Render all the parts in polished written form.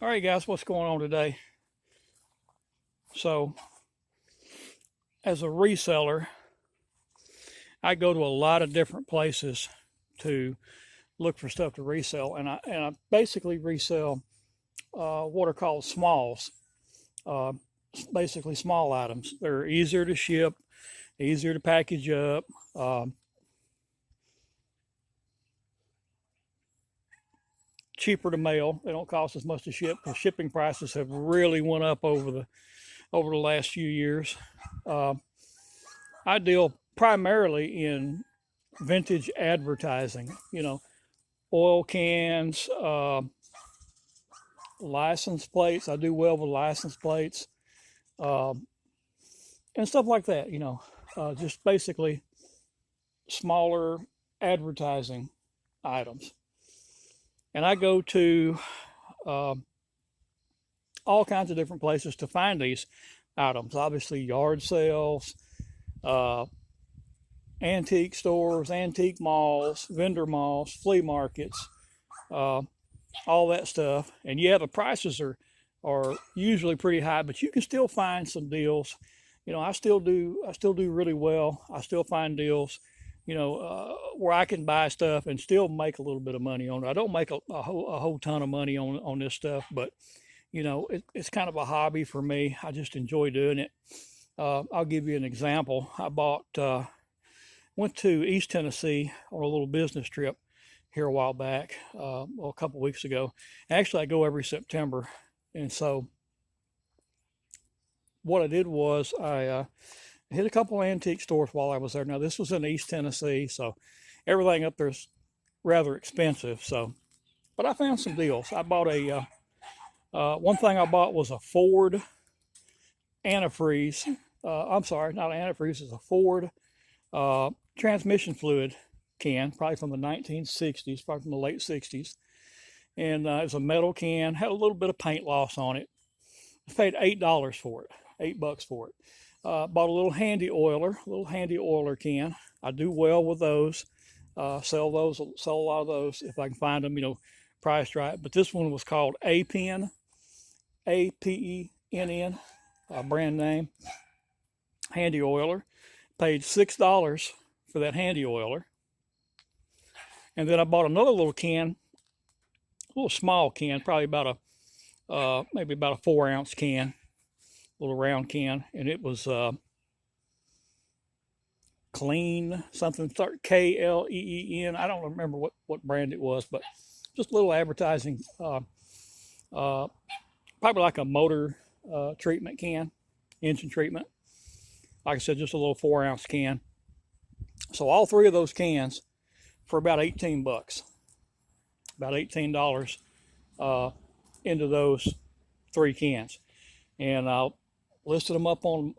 All right, guys, what's going on today? So, as a reseller, I go to a lot of different places to look for stuff to resell, and I basically resell what are called smalls, uh, basically small items. They're easier to ship, easier to package up, cheaper to mail. They don't cost as much to ship because shipping prices have really went up over the last few years. Uh, I deal primarily in vintage advertising, oil cans, license plates. I do well with license plates, uh, and stuff like that, just basically smaller advertising items. And I go to uh, all kinds of different places to find these items. Obviously, yard sales, uh, antique stores, antique malls, vendor malls, flea markets, uh, all that stuff. And yeah, the prices are usually pretty high, but you can still find some deals. I still do really well. I still find deals, where I can buy stuff and still make a little bit of money on it. I don't make a whole ton of money on this stuff, but it's kind of a hobby for me. I just enjoy doing it. I'll give you an example. Went to East Tennessee on a little business trip here a while back, a couple weeks ago. Actually, I go every September, and so what I did was I hit a couple antique stores while I was there. Now this was in East Tennessee, so everything up there is rather expensive. So, but I found some deals. I bought one thing I bought was a Ford antifreeze. I'm sorry, not antifreeze. It's a Ford transmission fluid can, probably from the 1960s, probably from the late 60s. And it was a metal can, had a little bit of paint loss on it. I paid $8 for it, $8 for it. Bought a little handy oiler can. I do well with those. Sell a lot of those if I can find them, priced right. But this one was called A-Pen, APENN, brand name, handy oiler. Paid $6 for that handy oiler. And then I bought another little can, a little small can, probably about maybe about a 4-ounce can, little round can, and it was Clean something, start KLEEN. I don't remember what brand it was, but just a little advertising. Uh, Probably like a motor treatment can, engine treatment. Like I said, just a little 4-ounce can. So all three of those cans for about $18, about $18 into those three cans, and I listed them up on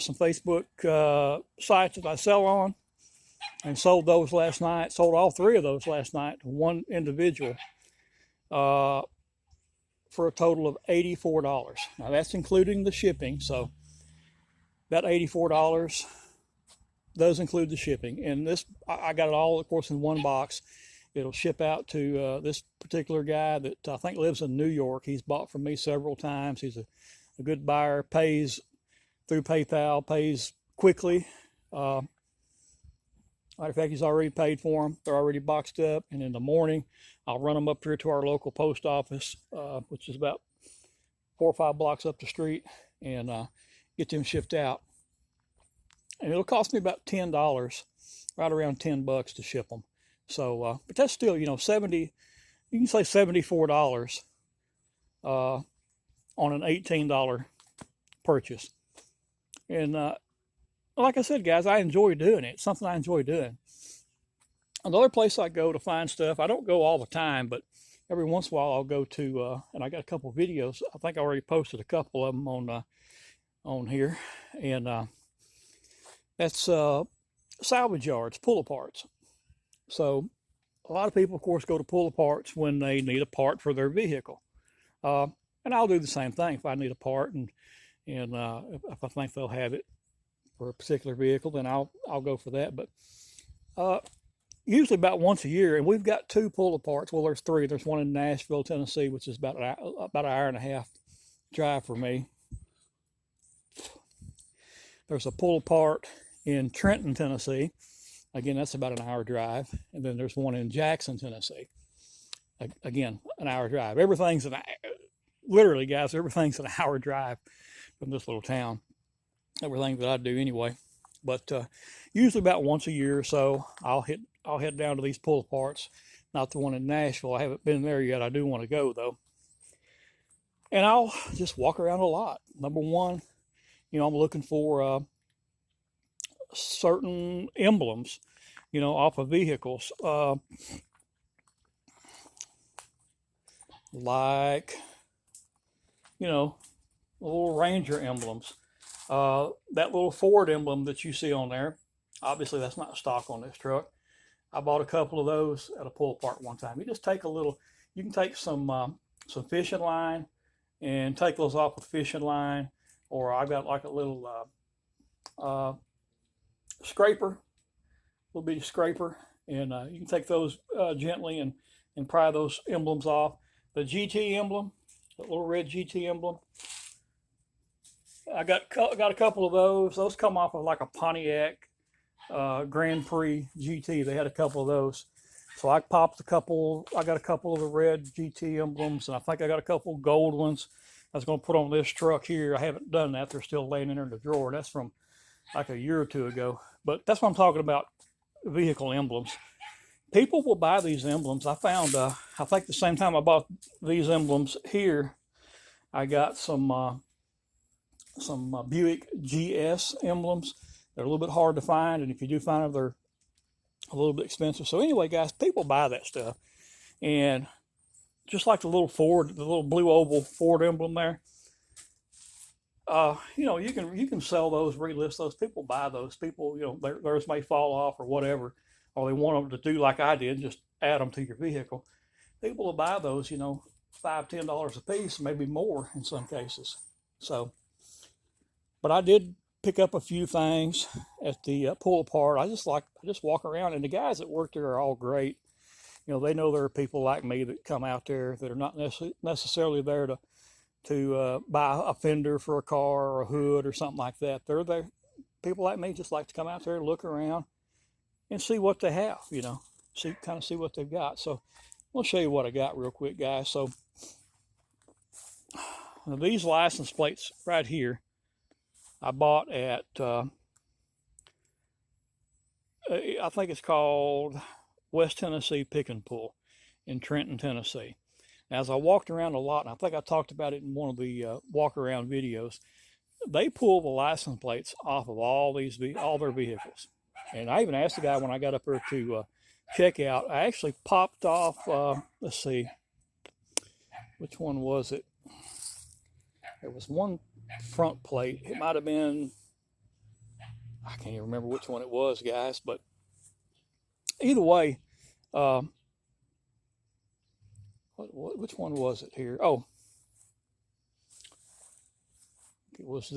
some Facebook sites that I sell on, and sold those last night. Sold all three of those last night to one individual for a total of $84. Now that's including the shipping, so that $84 does include the shipping. And this, I got it all, of course, in one box. It'll ship out to this particular guy that I think lives in New York. He's bought from me several times. He's a good buyer, pays through PayPal, pays quickly. Matter of fact, he's already paid for them. They're already boxed up. And in the morning, I'll run them up here to our local post office, which is about 4 or 5 blocks up the street, and get them shipped out. And it'll cost me about $10, right around $10 to ship them. So, but that's still, you can say $74 on an $18 purchase. And like I said, guys, I enjoy doing it. It's something I enjoy doing. Another place I go to find stuff, I don't go all the time, but every once in a while I'll go to, and I got a couple of videos. I think I already posted a couple of them on here. And that's salvage yards, pull-aparts. So a lot of people, of course, go to pull-aparts when they need a part for their vehicle. And I'll do the same thing if I need a part, and if I think they'll have it for a particular vehicle, then I'll go for that. But usually about once a year, and we've got two pull-aparts. Well, there's three. There's one in Nashville, Tennessee, which is about an hour and a half drive for me. There's a pull-apart in Trenton, Tennessee. Again, that's about an hour drive. And then there's one in Jackson, Tennessee. Again, an hour drive. Literally, guys, everything's an hour drive from this little town. Everything that I do anyway. But usually about once a year or so, I'll head down to these pull-aparts. Not the one in Nashville. I haven't been there yet. I do want to go though. And I'll just walk around a lot. Number one, I'm looking for certain emblems, off of vehicles. Like, little Ranger emblems. That little Ford emblem that you see on there, obviously that's not stock on this truck. I bought a couple of those at a pull-apart one time. You just take you can take some fishing line and take those off with fishing line, or I've got like a little scraper, a little bitty scraper, and you can take those gently and pry those emblems off. The GT emblem, the little red GT emblem, I got a couple of those. Those come off of like a Pontiac Grand Prix GT. They had a couple of those. So I popped a couple. I got a couple of the red GT emblems, and I think I got a couple gold ones I was going to put on this truck here. I haven't done that. They're still laying in there in the drawer. That's from like a year or two ago. But that's what I'm talking about, vehicle emblems. People will buy these emblems. I found, I think the same time I bought these emblems here, I got some Buick GS emblems. They're a little bit hard to find, and if you do find them, they're a little bit expensive. So anyway, guys, people buy that stuff. And just like the little blue oval Ford emblem there, you can sell those, relist those. People buy those. People, theirs may fall off or whatever, or they want them to do like I did, just add them to your vehicle. People will buy those, $5, $10 a piece, maybe more in some cases. So, but I did pick up a few things at the pull apart. I just walk around, and the guys that work there are all great. They know there are people like me that come out there that are not necessarily there to buy a fender for a car or a hood or something like that. They're there. People like me just like to come out there, look around, and see what they have. See what they've got. So I'll show you what I got real quick, guys. So these license plates right here, I bought at I think it's called West Tennessee Pick and Pull in Trenton, Tennessee. Now, as I walked around a lot, and I think I talked about it in one of the walk around videos, they pull the license plates off of all their vehicles. And I even asked the guy when I got up there to check out, I actually popped off, let's see, which one was it? There was one front plate. It might have been, I can't even remember which one it was, guys, but either way, which one was it here? Oh, it was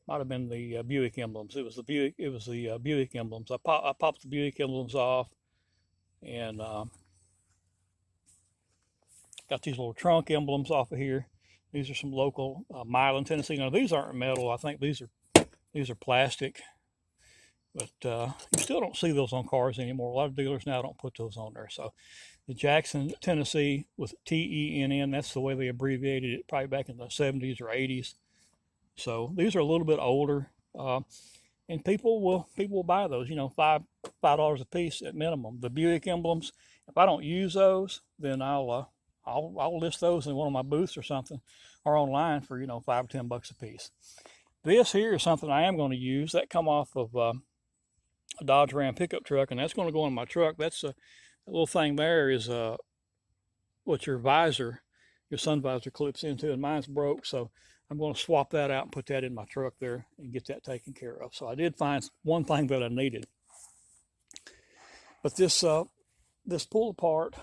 might have been the Buick emblems. It was the Buick emblems. I popped the Buick emblems off, and got these little trunk emblems off of here. These are some local Milan, Tennessee. Now these aren't metal. I think these are plastic. But you still don't see those on cars anymore. A lot of dealers now don't put those on there. So the Jackson, Tennessee with TENN, that's the way they abbreviated it probably back in the 70s or 80s. So these are a little bit older. And people will buy those, $5 a piece at minimum. The Buick emblems, if I don't use those, then I'll list those in one of my booths or something, or online for, $5 or $10 a piece. This here is something I am going to use. That come off of a Dodge Ram pickup truck, and that's going to go in my truck. That's a little thing there is what your sun visor clips into, and mine's broke, so I'm going to swap that out and put that in my truck there and get that taken care of. So I did find one thing that I needed. But this pull apart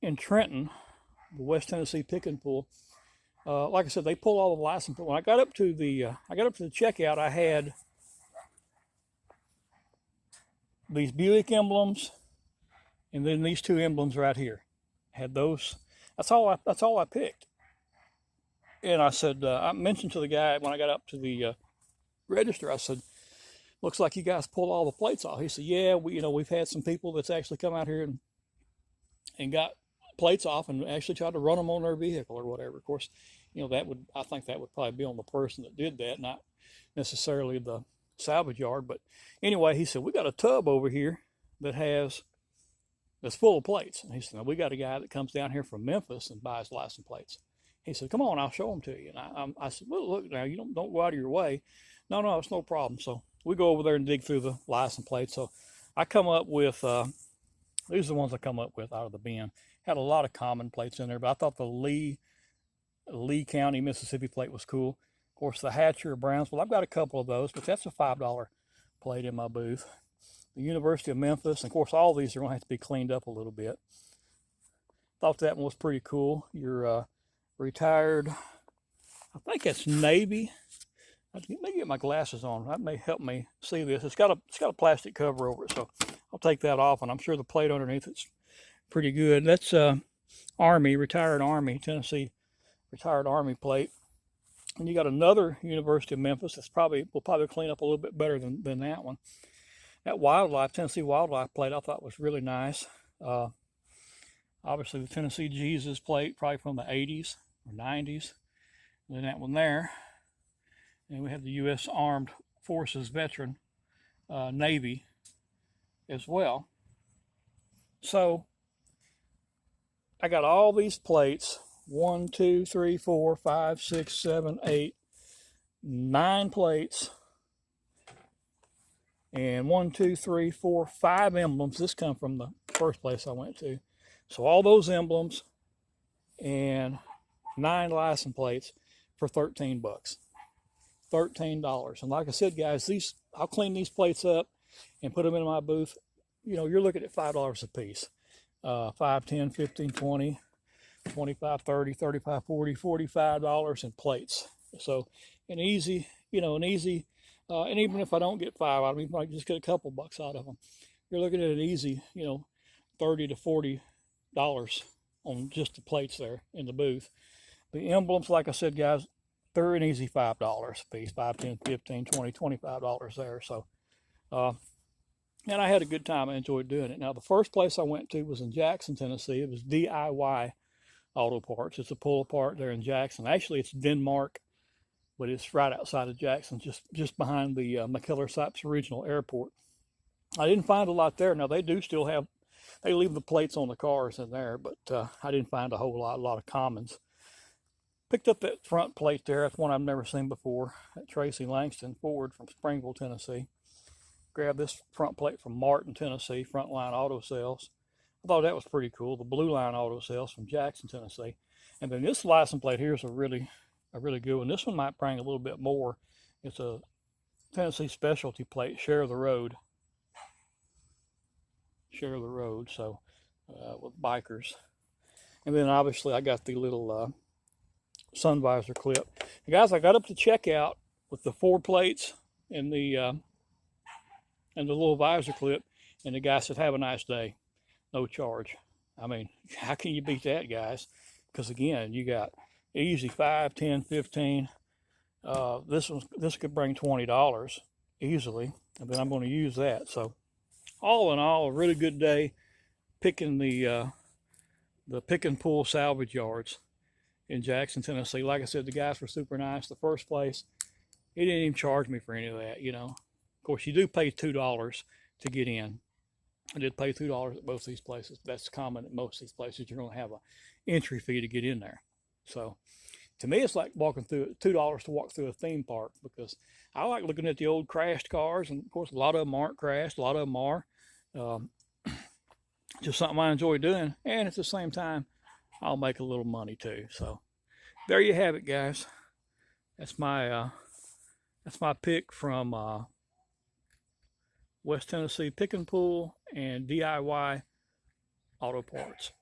in Trenton, the West Tennessee Pick and Pull, like I said, they pull all the license. But when I got up to the checkout, I had these Buick emblems, and then these two emblems right here. Had those. That's all I picked. And I said, I mentioned to the guy when I got up to the register, I said, looks like you guys pulled all the plates off. He said, yeah, we've had some people that's actually come out here and got plates off and actually tried to run them on their vehicle or whatever. Of course, I think that would probably be on the person that did that, not necessarily the salvage yard. But anyway, he said, we got a tub over here that's full of plates. And he said, now, we got a guy that comes down here from Memphis and buys license plates. He said, come on, I'll show them to you. And I said, well, look, now, you don't go out of your way. No, it's no problem. So we go over there and dig through the license plates. So I come up with, these are the ones I come up with out of the bin. Had a lot of common plates in there, but I thought the Lee County, Mississippi plate was cool. Of course, the Hatcher Brownsville, I've got a couple of those, but that's a $5 plate in my booth. The University of Memphis, and of course, all these are going to have to be cleaned up a little bit. Thought that one was pretty cool. Your retired, I think it's Navy. Let me get my glasses on. That may help me see this. It's got a plastic cover over it, so I'll take that off, and I'm sure the plate underneath it's pretty good. That's Army, retired Army, Tennessee retired Army plate. And you got another University of Memphis that's will probably clean up a little bit better than that one. That Wildlife, Tennessee Wildlife plate, I thought was really nice. Obviously the Tennessee Jesus plate, probably from the 80s or 90s. And then that one there. And we have the U.S. Armed Forces veteran, Navy as well. So I got all these plates, 1, 2, 3, 4, 5, 6, 7, 8, 9 plates, and 1, 2, 3, 4, 5 emblems. This come from the first place I went to. So all those emblems and 9 license plates for $13. $13. And like I said, guys, I'll clean these plates up and put them in my booth. You're looking at $5 a piece. 5, 10, 15, 20, 25, 30, 35, 40, $45 in plates. So and easy, and even if I don't get 5 out of them, you might just get a couple bucks out of them. You're looking at an easy, $30 to $40 on just the plates there in the booth. The emblems, like I said, guys, they're an easy $5 a piece, 5, 10, 15, 20, $25 there. So, and I had a good time. I enjoyed doing it. Now, the first place I went to was in Jackson, Tennessee. It was DIY Auto Parts. It's a pull apart there in Jackson. Actually, it's Denmark, but it's right outside of Jackson, just behind the McKellar-Sipes Regional Airport. I didn't find a lot there. Now, they do still have, they leave the plates on the cars in there, but I didn't find a lot of commons. Picked up that front plate there. That's one I've never seen before. At Tracy Langston Ford from Springville, Tennessee. Grabbed this front plate from Martin, Tennessee, Frontline Auto Sales. I thought that was pretty cool. The Blue Line Auto Sales from Jackson, Tennessee. And then this license plate here is a really good one. This one might bring a little bit more. It's a Tennessee specialty plate, Share the Road. Share the Road, so with bikers. And then obviously I got the little sun visor clip. And guys, I got up to checkout with the 4 plates and the little visor clip, and the guy said, have a nice day, no charge. I mean, how can you beat that, guys? Because again, you got easy 5, 10, 15. This could bring $20 easily, and then I'm going to use that. So all in all, a really good day picking the pick and pull salvage yards in Jackson, Tennessee. Like I said, the guys were super nice. The first place, he didn't even charge me for any of that, Of course, you do pay $2 to get in. I did pay $2 at both these places. That's common at most of these places. You're going to have an entry fee to get in there. So to me, it's like walking through $2 to walk through a theme park, because I like looking at the old crashed cars. And of course, a lot of them aren't crashed. A lot of them are. Just something I enjoy doing. And at the same time, I'll make a little money too. So there you have it, guys. That's my pick from West Tennessee Pick and Pull and DIY Auto Parts.